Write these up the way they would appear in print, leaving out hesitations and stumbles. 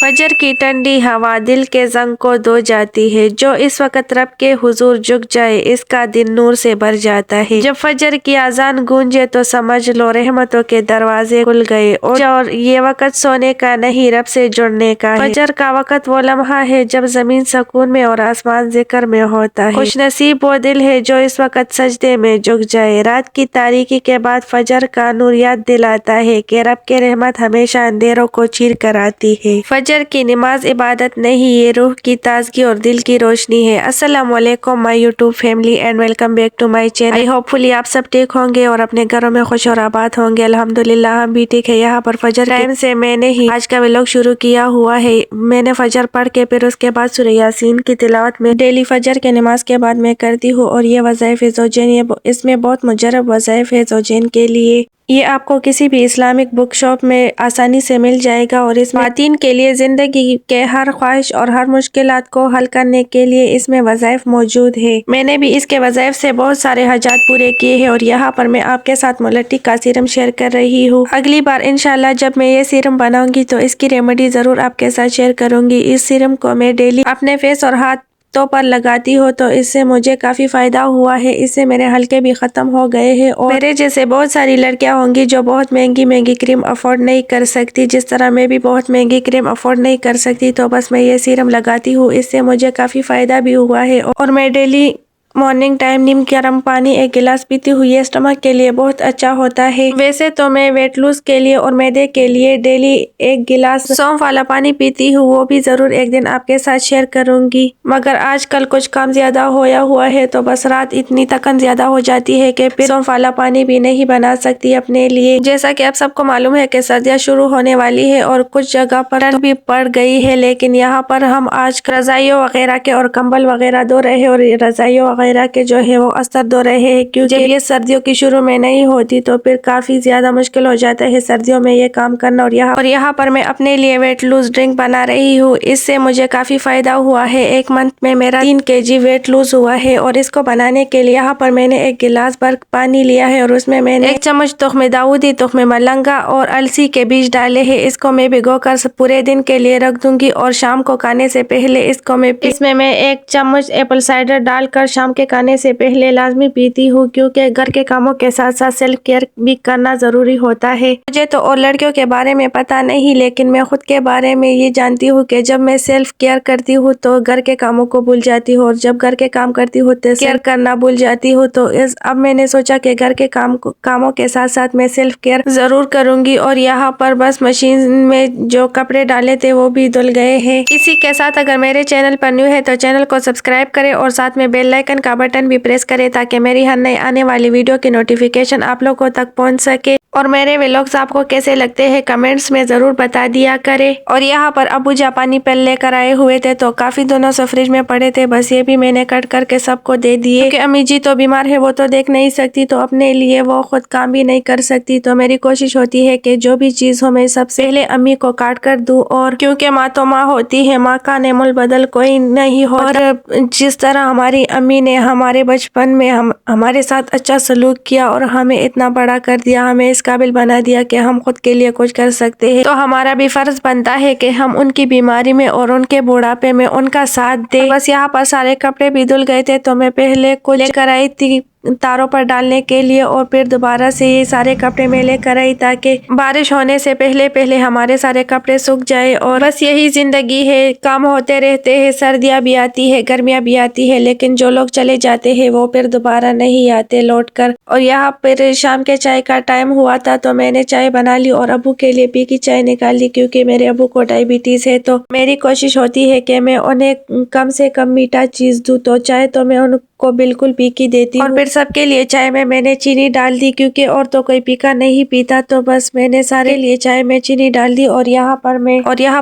फजर की ठंडी हवा दिल के जंग को धो जाती है। जो इस वक्त रब के हुजूर झुक जाए इसका दिन नूर से भर जाता है। जब फजर की अजान गूंजे तो समझ लो रहमतों के दरवाजे खुल गए और ये वक्त सोने का नहीं रब से जुड़ने का है। फजर का वक्त वो लम्हा है जब जमीन सुकून में और आसमान जिक्र में होता है। खुश नसीब वो दिल है जो इस वक्त सजदे में झुक जाए। रात की तारीकी के बाद फजर का नूर याद दिलाता है कि रब के रहमत हमेशा अंधेरों को चीर कर आती है। फजर की नमाज इबादत नहीं, ये रूह की ताजगी और दिल की रोशनी है। अस्सलाम वालेकुम my YouTube family and welcome back to my channel. I hopefully आप सब ठीक होंगे और अपने घरों में खुश और आबाद होंगे। अल्हम्दुलिल्लाह हम भी ठीक है। यहाँ पर फजर टाइम से मैंने ही आज का व्लॉग शुरू किया हुआ है। मैंने फजर पढ़ के फिर उसके बाद सूरह यासीन की तिलावत में डेली फजर के नमाज के बाद मैं करती हूँ और ये वज़ाइफ ज़ौजैन, ये इसमें बहुत मुजरब वज़ाइफ है ज़ौजैन के लिए। ये आपको किसी भी इस्लामिक बुक शॉप में आसानी से मिल जाएगा और इसमें खातन के लिए ज़िंदगी के हर ख्वाहिश और हर मुश्किलात को हल करने के लिए इसमें वज़ाइफ मौजूद है। मैंने भी इसके वज़ाइफ से बहुत सारे हजात पूरे किए हैं और यहाँ पर मैं आपके साथ मुलट्टी का सीरम शेयर कर रही हूँ। अगली बार इंशाल्लाह जब मैं ये सीरम बनाऊंगी तो इसकी रेमेडी ज़रूर आपके साथ शेयर करूंगी। इस सीरम को मैं डेली अपने फेस और हाथ पर लगाती हो तो इससे मुझे काफी फायदा हुआ है। इससे मेरे हल्के भी खत्म हो गए हैं और मेरे जैसे बहुत सारी लड़कियां होंगी जो बहुत महंगी महंगी क्रीम अफोर्ड नहीं कर सकती, जिस तरह मैं भी बहुत महंगी क्रीम अफोर्ड नहीं कर सकती, तो बस मैं ये सीरम लगाती हूँ। इससे मुझे काफी फायदा भी हुआ है और मैं डेली मॉर्निंग टाइम नीम गर्म पानी 1 गिलास पीती हुई ये स्टमक के लिए बहुत अच्छा होता है। वैसे तो मैं वेट लूज के लिए और मैदे के लिए डेली 1 गिलास सौंफ वाला पानी पीती हूँ, वो भी जरूर एक दिन आपके साथ शेयर करूंगी। मगर आजकल कुछ काम ज्यादा होया हुआ है तो बस रात इतनी थकन ज्यादा हो जाती है कि फिर सौंफ वाला पानी भी नहीं बना सकती अपने लिए। जैसा कि आप सबको मालूम है कि सर्दियाँ शुरू होने वाली है और कुछ जगह पर ठंड भी पड़ गई है, लेकिन यहाँ पर हम आज रजाइयों वगैरह के और कंबल वगैरह धो रहे हैं और रजाइयों वगैरह के जो है वो अस्तर धो रहे हैं, क्योंकि ये सर्दियों की शुरू में नहीं होती तो फिर काफी ज्यादा मुश्किल हो जाता है सर्दियों में ये काम करना। और यहाँ पर मैं अपने लिए वेट लूज ड्रिंक बना रही हूँ। इससे मुझे काफी फायदा हुआ है। 1 मंथ में मेरा 3 kg वेट लूज हुआ है और इसको बनाने के लिए यहाँ पर मैंने 1 गिलास भर पानी लिया है और उसमें मैंने 1 चम्मच तुख्म दाऊदी, तुख्म मलंगा और अलसी के बीज डाले हैं। इसको मैं भिगो कर पूरे दिन के लिए रख दूंगी और शाम को खाने से पहले इसमें मैं 1 चम्मच एप्पल साइडर डालकर शाम के खाने से पहले लाजमी पीती हूँ, क्योंकि घर के कामों के साथ साथ सेल्फ केयर भी करना जरूरी होता है। मुझे तो और लड़कियों के बारे में पता नहीं, लेकिन मैं खुद के बारे में ये जानती हूँ कि जब मैं सेल्फ केयर करती हूँ तो घर के कामों को भूल जाती हूँ और जब घर के काम करती हूँ तो केयर करना भूल जाती हूँ। तो अब मैंने सोचा कि घर के कामों के साथ साथ मैं सेल्फ केयर जरूर करूंगी। और यहाँ पर बस मशीन में जो कपड़े डाले थे वो भी धुल गए हैं। इसी के साथ अगर मेरे चैनल पर न्यू है तो चैनल को सब्सक्राइब करें और साथ में बेल आइकन का बटन भी प्रेस करें ताकि मेरी हर नई आने वाली वीडियो की नोटिफिकेशन आप लोगों तक पहुंच सके। और मेरे व्लॉग्स आपको कैसे लगते हैं कमेंट्स में जरूर बता दिया करें। और यहाँ पर अबू जापानी पेल लेकर आए हुए थे तो काफी दोनों से फ्रिज में पड़े थे, बस ये भी मैंने कट करके सबको दे दिए, क्योंकि अम्मी जी तो बीमार है, वो तो देख नहीं सकती तो अपने लिए वो खुद काम भी नहीं कर सकती। तो मेरी कोशिश होती है कि जो भी चीज हो मैं सबसे पहले अम्मी को काट कर दूं, और क्योंकि माँ तो माँ होती है, माँ का नेमुल बदल कोई नहीं हो। और जिस तरह हमारी अम्मी ने हमारे बचपन में हमारे साथ अच्छा सलूक किया और हमें इतना बड़ा कर दिया, हमें इस काबिल बना दिया कि हम खुद के लिए कुछ कर सकते हैं, तो हमारा भी फर्ज बनता है कि हम उनकी बीमारी में और उनके बुढ़ापे में उनका साथ दें। बस यहाँ पर सारे कपड़े भी धुल गए थे तो मैं पहले को लेकर आई थी तारों पर डालने के लिए और फिर दोबारा से ये सारे कपड़े मैं लेकर आई ताकि बारिश होने से पहले हमारे सारे कपड़े सूख जाए। और बस यही जिंदगी है, काम होते रहते हैं, सर्दियाँ भी आती है, गर्मियाँ भी आती है, लेकिन जो लोग चले जाते हैं वो फिर दोबारा नहीं आते लौट कर। और यहाँ पर शाम के चाय का टाइम हुआ था तो मैंने चाय बना ली और अबू के लिए पी की चाय निकाली, क्योंकि मेरे अबू को डायबिटीज है तो मेरी कोशिश होती है कि मैं उन्हें कम से कम मीठा चीज दूं, तो चाय तो मैं उनको बिल्कुल पी की देती हूँ। और फिर सबके लिए चाय में मैंने चीनी डाल दी, क्योंकि और तो कोई पीका नहीं पीता, तो बस मैंने सारे लिए चाय में चीनी डाल दी। और यहाँ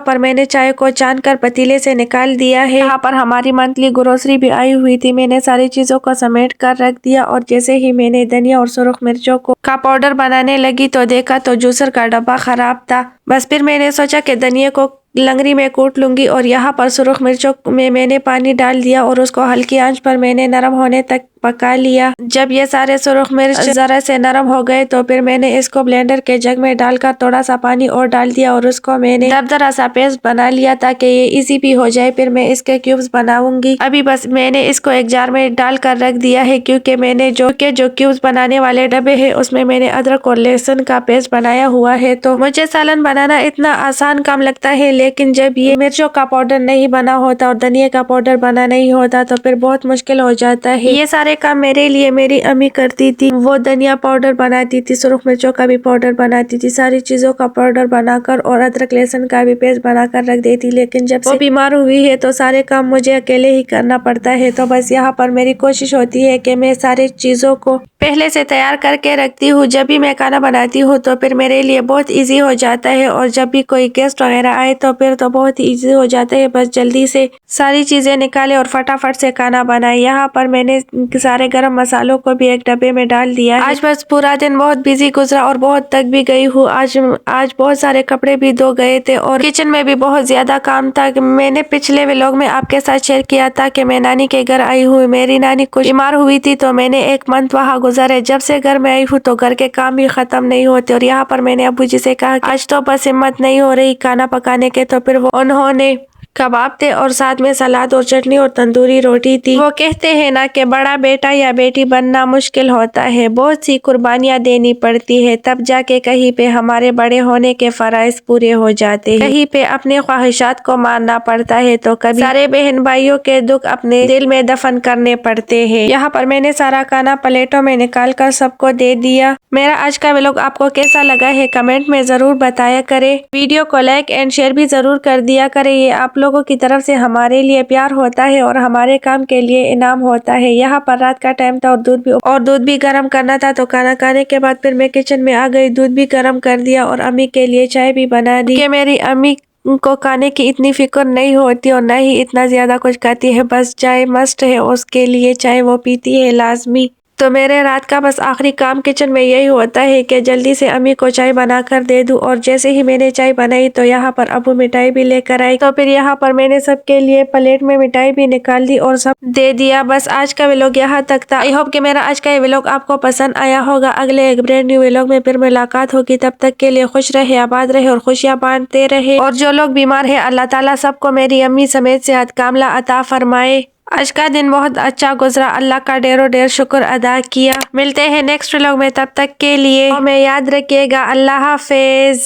पर मैंने चाय को छान कर पतीले से निकाल दिया है। यहाँ पर हमारी मंथली ग्रोसरी भी आई हुई थी, मैंने सारी चीजों को समेट कर रख दिया। और जैसे ही मैंने धनिया और सुरख मिर्चों का पाउडर बनाने लगी तो देखा तो जूसर का डब्बा खराब था। बस फिर मैंने सोचा कि धनिया को लंगरी में कूट लूंगी। और यहाँ पर सुरख मिर्चों में मैंने पानी डाल दिया और उसको हल्की आंच पर मैंने नरम होने तक पका लिया। जब ये सारे सुरख मिर्च जरा से नरम हो गए तो फिर मैंने इसको ब्लेंडर के जग में डालकर थोड़ा सा पानी और डाल दिया और उसको मैंने दरदरा सा पेस्ट बना लिया ताकि ये इजी भी हो जाए। फिर मैं इसके क्यूब्स बनाऊंगी। अभी बस मैंने इसको एक जार में डाल कर रख दिया है क्योंकि मैंने जो क्यूब्स बनाने वाले डब्बे है उसमें मैंने अदरक और लहसुन का पेस्ट बनाया हुआ है। तो मुझे सालन बनाना इतना आसान काम लगता है, लेकिन जब ये मिर्चों का पाउडर नहीं बना होता और धनिया का पाउडर बना नहीं होता तो फिर बहुत मुश्किल हो जाता है। ये सारे काम मेरे लिए मेरी अम्मी करती थी। वो धनिया पाउडर बनाती थी, सुरख मिर्चों का भी पाउडर बनाती थी, सारी चीजों का पाउडर बनाकर और अदरक लहसुन का भी पेस्ट बनाकर रख देती। लेकिन जब वो बीमार हुई है तो सारे काम मुझे अकेले ही करना पड़ता है। तो बस यहाँ पर मेरी कोशिश होती है कि मैं सारी चीजों को पहले से तैयार करके रखती हूँ। जब भी मैं खाना बनाती हूँ तो फिर मेरे लिए बहुत इजी हो जाता है और जब भी कोई गेस्ट वगैरह आए तो फिर तो बहुत ही इजी हो जाता है। बस जल्दी से सारी चीजें निकाले और फटाफट से खाना बनाए। यहाँ पर मैंने सारे गरम मसालों को भी एक डब्बे में डाल दिया है। आज बस पूरा दिन बहुत बिजी गुजरा और बहुत थक भी गई हूँ। आज बहुत सारे कपड़े भी धो गए थे और किचन में भी बहुत ज्यादा काम था। मैंने पिछले व्लॉग में आपके साथ शेयर किया था कि मैं नानी के घर आई हूँ। मेरी नानी कुछ बीमार हुई थी तो मैंने 1 मंथ वहाँ गुजारे। जब से घर में आई हूँ तो घर के काम भी खत्म नहीं होते। और यहाँ पर मैंने अब्बू जी से कहा आज तो बस हिम्मत नहीं हो रही खाना पकाने के, तो फिर उन्होंने कबाब थे और साथ में सलाद और चटनी और तंदूरी रोटी थी। वो कहते हैं ना कि बड़ा बेटा या बेटी बनना मुश्किल होता है, बहुत सी कुर्बानियां देनी पड़ती है, तब जाके कहीं पे हमारे बड़े होने के फराइज पूरे हो जाते हैं। कहीं पे अपने ख्वाहिशात को मारना पड़ता है तो कभी सारे बहन भाइयों के दुख अपने दिल में दफन करने पड़ते हैं। यहाँ पर मैंने सारा खाना प्लेटों में निकाल कर सबको दे दिया। मेरा आज का व्लॉग आपको कैसा लगा है कमेंट में जरूर बताया करे। वीडियो को लाइक एंड शेयर भी जरूर कर दिया करे। ये आप लोगों की तरफ से हमारे लिए प्यार होता है और हमारे काम के लिए इनाम होता है। यहाँ पर रात का टाइम था और दूध भी गर्म करना था। तो खाना खाने के बाद फिर मैं किचन में आ गई, दूध भी गर्म कर दिया और अम्मी के लिए चाय भी बना दी। कि मेरी अम्मी को खाने की इतनी फिक्र नहीं होती और न ही इतना ज्यादा कुछ खाती है, बस चाय मस्ट है उसके लिए, चाय वो पीती है लाजमी। तो मेरे रात का बस आखिरी काम किचन में यही होता है कि जल्दी से अम्मी को चाय बनाकर दे दूं। और जैसे ही मैंने चाय बनाई तो यहाँ पर अब्बू मिठाई भी लेकर आई। तो फिर यहाँ पर मैंने सबके लिए प्लेट में मिठाई भी निकाल दी और सब दे दिया। बस आज का व्लॉग यहाँ तक था। आई होप कि मेरा आज का ये व्लॉग आपको पसंद आया होगा। अगले एक ब्रांड न्यू व्लॉग में फिर मुलाकात होगी। तब तक के लिए खुश रहे, आबाद रहे और खुशियाँ बांटते रहे। और जो लोग बीमार है अल्लाह ताला सबको मेरी अम्मी समेत सेहत कामला अता फरमाए। आज का दिन बहुत अच्छा गुजरा, अल्लाह का ढेरों ढेर शुक्र अदा किया। मिलते हैं नेक्स्ट व्लॉग में, तब तक के लिए हमें याद रखिएगा। अल्लाह हाफिज।